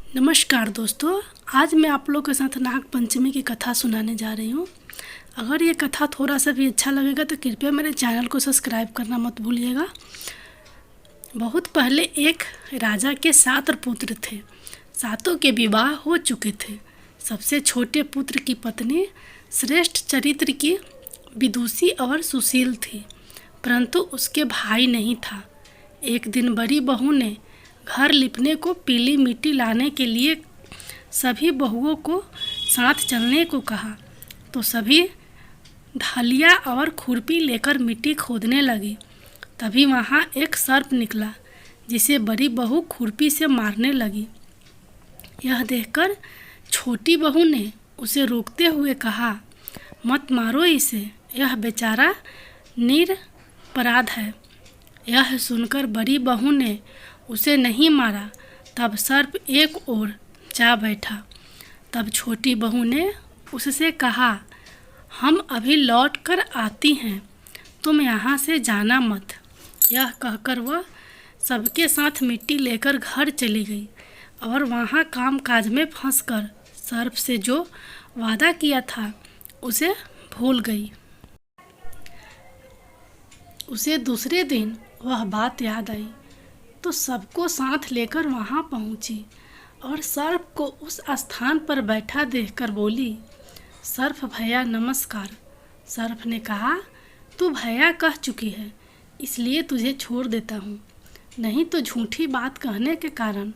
नमस्कार दोस्तों, आज मैं आप लोगों के साथ नाग पंचमी की कथा सुनाने जा रही हूँ। अगर ये कथा थोड़ा सा भी अच्छा लगेगा तो कृपया मेरे चैनल को सब्सक्राइब करना मत भूलिएगा। बहुत पहले एक राजा के 7 पुत्र थे। सातों के विवाह हो चुके थे। सबसे छोटे पुत्र की पत्नी श्रेष्ठ चरित्र की विदुषी और सुशील थी, परंतु उसके भाई नहीं था। एक दिन बड़ी बहू ने घर लिपने को पीली मिट्टी लाने के लिए सभी बहुओं को साथ चलने को कहा, तो सभी ढालिया और खुरपी लेकर मिट्टी खोदने लगी। तभी वहाँ एक सर्प निकला, जिसे बड़ी बहू खुरपी से मारने लगी। यह देखकर छोटी बहू ने उसे रोकते हुए कहा, मत मारो इसे, यह बेचारा निरपराध है। यह सुनकर बड़ी बहू ने उसे नहीं मारा। तब सर्प एक ओर जा बैठा। तब छोटी बहू ने उससे कहा, हम अभी लौट कर आती हैं, तुम यहाँ से जाना मत। यह कहकर वह सबके साथ मिट्टी लेकर घर चली गई और वहाँ काम काज में फंसकर सर्प से जो वादा किया था उसे भूल गई। उसे दूसरे दिन वह बात याद आई तो सबको साथ लेकर वहाँ पहुँची और सर्प को उस स्थान पर बैठा देखकर बोली, सर्प भैया नमस्कार। सर्प ने कहा, तू भैया कह चुकी है, इसलिए तुझे छोड़ देता हूँ, नहीं तो झूठी बात कहने के कारण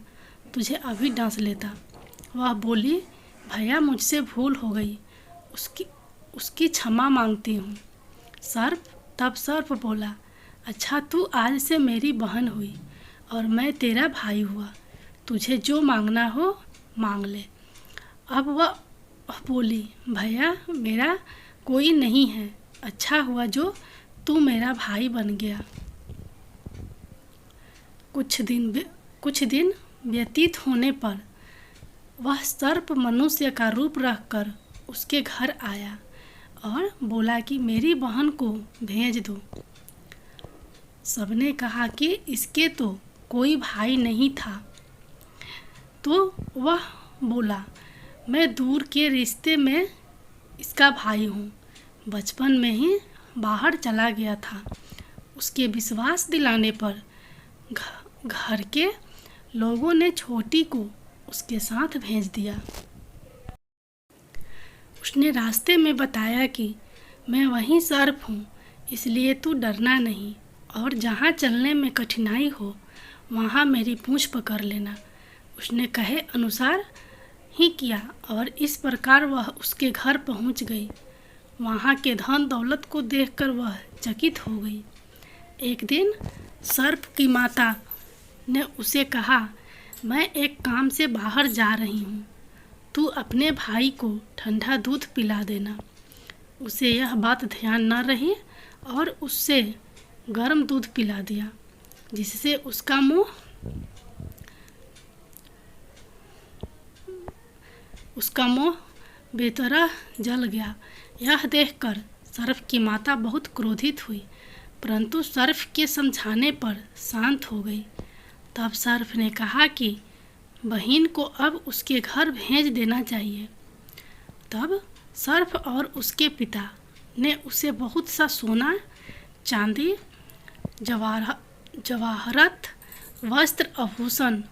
तुझे अभी डांस लेता। वह बोली, भैया मुझसे भूल हो गई, उसकी क्षमा मांगती हूँ। तब सर्प बोला, अच्छा तू आज से मेरी बहन हुई और मैं तेरा भाई हुआ, तुझे जो मांगना हो मांग ले। अब वह बोली, भैया मेरा कोई नहीं है, अच्छा हुआ जो तू मेरा भाई बन गया। कुछ दिन व्यतीत होने पर वह सर्प मनुष्य का रूप रखकर उसके घर आया और बोला कि मेरी बहन को भेज दो। सबने कहा कि इसके तो कोई भाई नहीं था, तो वह बोला, मैं दूर के रिश्ते में इसका भाई हूँ, बचपन में ही बाहर चला गया था। उसके विश्वास दिलाने पर घर के लोगों ने छोटी को उसके साथ भेज दिया। उसने रास्ते में बताया कि मैं वही सर्प हूँ, इसलिए तू डरना नहीं और जहाँ चलने में कठिनाई हो वहाँ मेरी पूँछ पकड़ लेना। उसने कहे अनुसार ही किया और इस प्रकार वह उसके घर पहुँच गई। वहाँ के धन दौलत को देखकर वह चकित हो गई। एक दिन सर्प की माता ने उसे कहा, मैं एक काम से बाहर जा रही हूँ, तू अपने भाई को ठंडा दूध पिला देना। उसे यह बात ध्यान न रही और उससे गर्म दूध पिला दिया, जिससे उसका मुंह बेतरह जल गया। यह देखकर सर्प की माता बहुत क्रोधित हुई, परंतु सर्प के समझाने पर शांत हो गई। तब सर्प ने कहा कि बहन को अब उसके घर भेज देना चाहिए। तब सर्प और उसके पिता ने उसे बहुत सा सोना, चांदी, जवाहरात, वस्त्र, आभूषण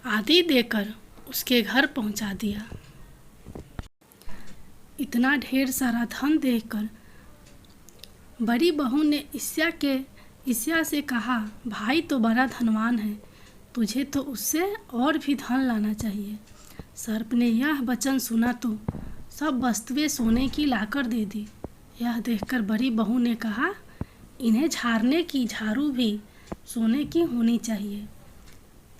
आदि देकर उसके घर पहुंचा दिया। इतना ढेर सारा धन देखकर बड़ी बहू ने ईर्ष्या से कहा, भाई तो बड़ा धनवान है, तुझे तो उससे और भी धन लाना चाहिए। सर्प ने यह वचन सुना तो सब वस्तुएं सोने की लाकर दे दी। यह देखकर बड़ी बहू ने कहा, इन्हें झाड़ने की झाड़ू भी सोने की होनी चाहिए।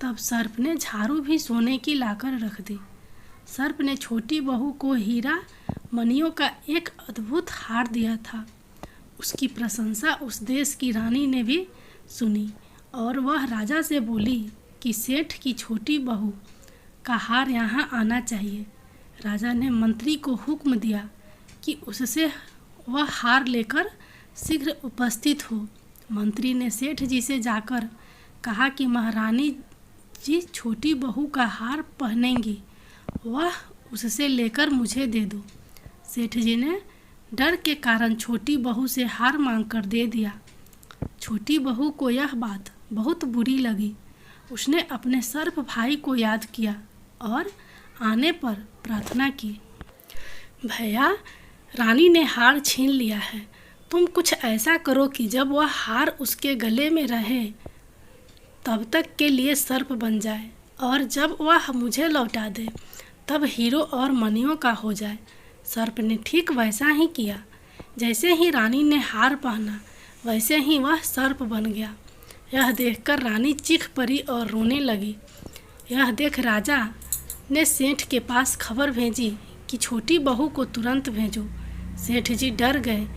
तब सर्प ने झाड़ू भी सोने की लाकर रख दी। सर्प ने छोटी बहू को हीरा मणियों का एक अद्भुत हार दिया था। उसकी प्रशंसा उस देश की रानी ने भी सुनी और वह राजा से बोली कि सेठ की छोटी बहू का हार यहाँ आना चाहिए। राजा ने मंत्री को हुक्म दिया कि उससे वह हार लेकर शीघ्र उपस्थित हो। मंत्री ने सेठ जी से जाकर कहा कि महारानी जी छोटी बहू का हार पहनेंगी, वह उससे लेकर मुझे दे दो। सेठ जी ने डर के कारण छोटी बहू से हार मांगकर दे दिया। छोटी बहू को यह बात बहुत बुरी लगी। उसने अपने सर्प भाई को याद किया और आने पर प्रार्थना की, भैया, रानी ने हार छीन लिया है। तुम कुछ ऐसा करो कि जब वह हार उसके गले में रहे तब तक के लिए सर्प बन जाए, और जब वह मुझे लौटा दे तब हीरो और मणियों का हो जाए। सर्प ने ठीक वैसा ही किया। जैसे ही रानी ने हार पहना वैसे ही वह सर्प बन गया। यह देखकर रानी चीख पड़ी और रोने लगी। यह देख राजा ने सेठ के पास खबर भेजी कि छोटी बहू को तुरंत भेजो। सेठ जी डर गए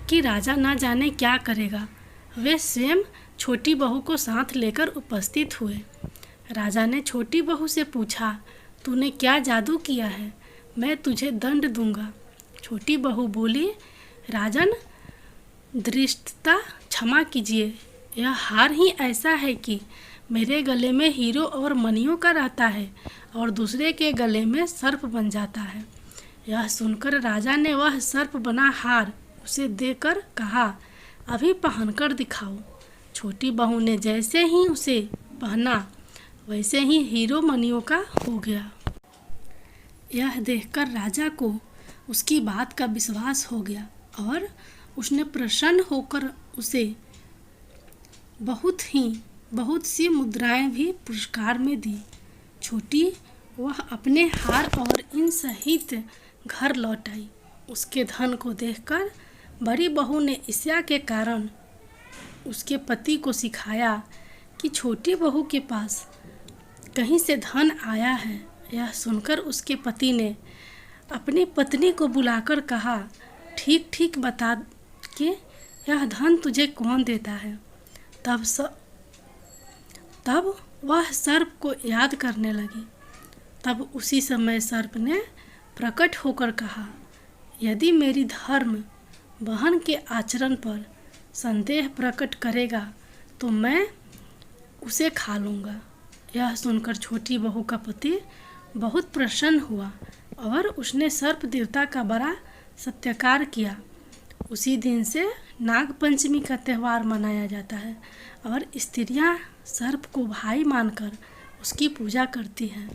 कि राजा ना जाने क्या करेगा। वे स्वयं छोटी बहू को साथ लेकर उपस्थित हुए। राजा ने छोटी बहू से पूछा, तूने क्या जादू किया है? मैं तुझे दंड दूंगा। छोटी बहू बोली, राजन, धृष्टता क्षमा कीजिए। यह हार ही ऐसा है कि मेरे गले में हीरो और मणियों का रहता है और दूसरे के गले में सर्प बन जाता है। यह सुनकर राजा ने वह सर्प बना हार उसे देकर कहा, अभी पहनकर दिखाओ। छोटी बहू ने जैसे ही उसे पहना वैसे ही हीरो मणियों का हो गया। यह देखकर राजा को उसकी बात का विश्वास हो गया और उसने प्रसन्न होकर उसे बहुत सी मुद्राएं भी पुरस्कार में दी। छोटी वह अपने हार और इन सहित घर लौट आई। उसके धन को देखकर बड़ी बहू ने ईर्ष्या के कारण उसके पति को सिखाया कि छोटी बहू के पास कहीं से धन आया है। यह सुनकर उसके पति ने अपनी पत्नी को बुलाकर कहा, ठीक ठीक बता कि यह धन तुझे कौन देता है। तब वह सर्प को याद करने लगी। तब उसी समय सर्प ने प्रकट होकर कहा, यदि मेरी धर्म बहन के आचरण पर संदेह प्रकट करेगा तो मैं उसे खा लूँगा। यह सुनकर छोटी बहू का पति बहुत प्रसन्न हुआ और उसने सर्प देवता का बड़ा सत्कार किया। उसी दिन से नाग पंचमी का त्यौहार मनाया जाता है और स्त्रियां सर्प को भाई मानकर उसकी पूजा करती हैं।